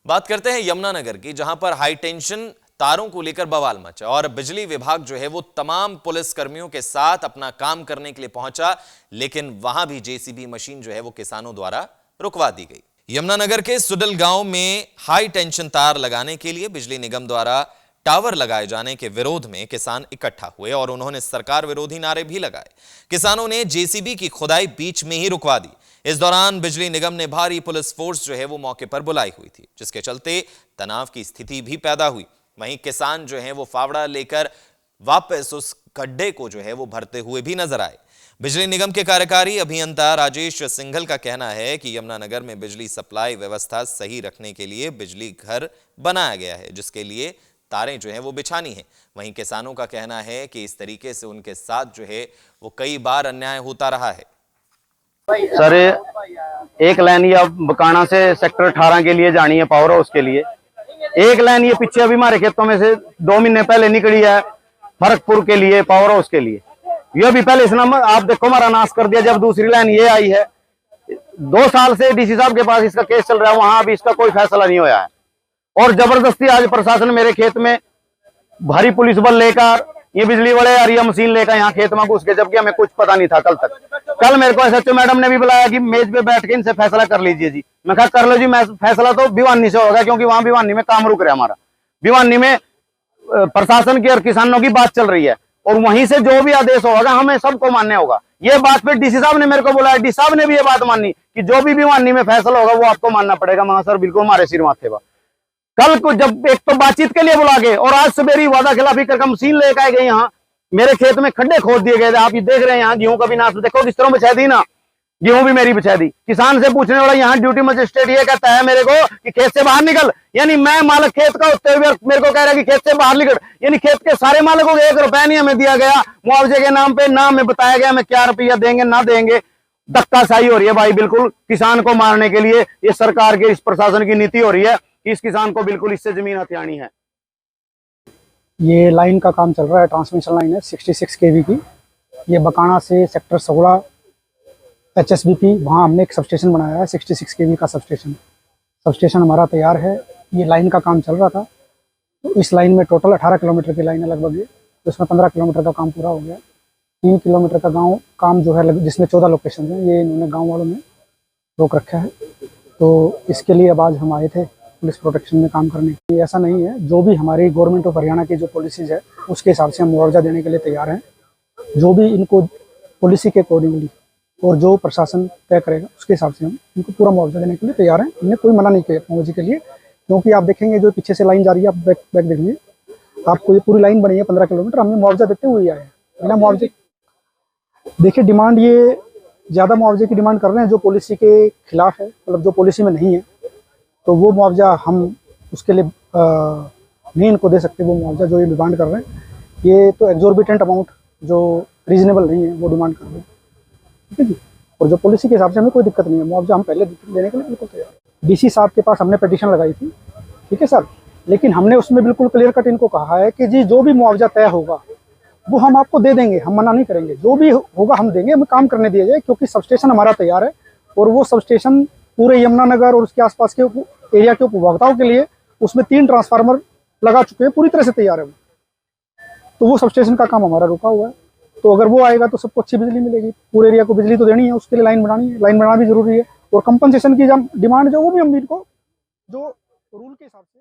बात करते हैं यमुनानगर की, जहां पर हाई टेंशन तारों को लेकर बवाल मचा और बिजली विभाग जो है वो तमाम पुलिस कर्मियों के साथ अपना काम करने के लिए पहुंचा, लेकिन वहां भी जेसीबी मशीन जो है वो किसानों द्वारा रुकवा दी गई। यमुनानगर के सुडल गांव में हाई टेंशन तार लगाने के लिए बिजली निगम द्वारा टावर लगाए जाने के विरोध में किसान इकट्ठा हुए और उन्होंने सरकार विरोधी नारे भी लगाए। किसानों ने जेसीबी की खुदाई बीच में ही रुकवा दी। इस दौरान बिजली निगम ने भारी पुलिस फोर्स जो है वो मौके पर बुलाई हुई थी, जिसके चलते तनाव की स्थिति भी पैदा हुई। वहीं किसान जो है वो फावड़ा लेकर वापस उस गड्ढे को जो है वो भरते हुए भी नजर आए। बिजली निगम के कार्यकारी अभियंता राजेश सिंघल का कहना है कि यमुनानगर में बिजली सप्लाई व्यवस्था सही रखने के लिए बिजली घर बनाया गया है, जिसके लिए तारें जो है वो बिछानी है। वहीं किसानों का कहना है कि इस तरीके से उनके साथ जो है वो कई बार अन्याय होता रहा है। सर, एक लाइन ये बकाना से सेक्टर 18 के लिए जानी है पावर हाउस के लिए। एक लाइन ये पीछे अभी हमारे खेतों में से 2 महीने पहले निकली है फरकपुर के लिए, पावर हाउस के लिए। ये भी पहले इसने आप देखो हमारा नाश कर दिया। जब दूसरी लाइन ये आई है, 2 साल से डीसी साहब के पास इसका केस चल रहा है, वहां अभी इसका कोई फैसला नहीं हुआ है। और जबरदस्ती आज प्रशासन मेरे खेत में भारी पुलिस बल लेकर ये बिजली वाले और ये मशीन लेकर यहाँ खेत में घुस के, जबकि हमें कुछ पता नहीं था कल तक। कल मेरे को एसएचओ मैडम ने भी बुलाया कि मेज पे बैठ के इनसे फैसला कर लीजिए जी। मैं कहा कर लो जी, मैं फैसला तो भिवानी से होगा, क्योंकि वहां भिवानी में काम रुक रहा है हमारा। भिवानी में प्रशासन की और किसानों की बात चल रही है और वहीं से जो भी आदेश होगा हमें सबको मानना होगा। ये बात फिर डीसी साहब ने मेरे को बोला, डीसी साहब ने भी ये बात मानी कि जो भी भिवानी में फैसला होगा वो आपको मानना पड़ेगा। महा सर बिल्कुल हमारे सिर माथे पर। कल को जब एक तो बातचीत के लिए बुला के और आज सवेरे वादा खिलाफी करके मशीन लेकर आए गए, यहाँ मेरे खेत में खड्डे खोद दिए गए थे। आप ये देख रहे हैं यहाँ गेहूं का भी नाश देखो किस तरह बिछा दी ना, गेहूं भी मेरी बिछा दी। किसान से पूछने वाला यहाँ ड्यूटी मजिस्ट्रेट ये कहता है मेरे को कि खेत से बाहर निकल, यानी मैं मालिक खेत का होते हुए मेरे को कह रहा है कि खेत से बाहर निकल, यानी खेत के सारे मालिकों को 1 रुपया नहीं हमें दिया गया मुआवजे के नाम पे, ना हमें बताया गया हमें क्या रुपया देंगे ना देंगे। धक्काशाही हो रही है भाई, बिल्कुल किसान को मारने के लिए ये सरकार के इस प्रशासन की नीति हो रही है कि इस किसान को बिल्कुल इससे जमीन हथियानी है। ये लाइन का काम चल रहा है, ट्रांसमिशन लाइन है 66 केवी की। ये बकाना से सेक्टर 16 HSBP, वहाँ हमने एक सबस्टेशन बनाया है 66 केवी का सबस्टेशन हमारा तैयार है। ये लाइन का काम चल रहा था, तो इस लाइन में टोटल 18 किलोमीटर की लाइन है लगभग। ये तो इसमें 15 किलोमीटर का काम पूरा हो गया। 3 किलोमीटर का गाँव काम जो है, जिसमें 14 लोकेशन है, ये इन्होंने गाँव वालों ने रोक रखा है। तो इसके लिए अब आज हम आए थे पुलिस प्रोटेक्शन में काम करने के लिए। ऐसा नहीं है, जो भी हमारी गवर्नमेंट ऑफ हरियाणा की जो पॉलिसीज है उसके हिसाब से हम मुआवजा देने के लिए तैयार हैं। जो भी इनको पॉलिसी के अकॉर्डिंगली और जो प्रशासन तय करेगा उसके हिसाब से हम इनको पूरा मुआवजा देने के लिए तैयार हैं। हमने कोई मना नहीं किया मुआवजे के लिए, क्योंकि आप देखेंगे जो पीछे से लाइन जा रही है, आप बैक देखिए, आपको ये पूरी लाइन बनी है 15 किलोमीटर, हमने मुआवजा देते हुए आए हैं बिना मुआवजे। देखिए डिमांड ये ज़्यादा मुआवजे की डिमांड कर रहे हैं जो पॉलिसी के खिलाफ है, मतलब जो पॉलिसी में नहीं है, तो वो मुआवजा हम उसके लिए नहीं इनको दे सकते। वो मुआवजा जो ये डिमांड कर रहे हैं, ये तो एग्जॉर्बिटेंट अमाउंट जो रीजनेबल नहीं है वो डिमांड कर रहे हैं, ठीक है जी। और जो पॉलिसी के हिसाब से हमें कोई दिक्कत नहीं है, मुआवजा हम पहले देने के लिए बिल्कुल तैयार हैं। डीसी साहब के पास हमने पिटीशन लगाई थी, ठीक है सर, लेकिन हमने उसमें बिल्कुल क्लियर कट इनको कहा है कि जी जो भी मुआवजा तय होगा वो हम आपको दे देंगे, हम मना नहीं करेंगे, जो भी होगा हम देंगे, हमें काम करने दिया जाए, क्योंकि सबस्टेशन हमारा तैयार है और वो सबस्टेशन पूरे यमुनानगर और उसके आसपास के एरिया के उपभोक्ताओं के लिए उसमें 3 ट्रांसफार्मर लगा चुके हैं, पूरी तरह से तैयार है वो। तो वो सबस्टेशन का काम हमारा रुका हुआ है, तो अगर वो आएगा तो सबको अच्छी बिजली मिलेगी। पूरे एरिया को बिजली तो देनी है, उसके लिए लाइन बनानी है, लाइन बनाना भी जरूरी है। और कंपनसेशन की डिमांड जो वो भी हम इनको जो रूल के हिसाब से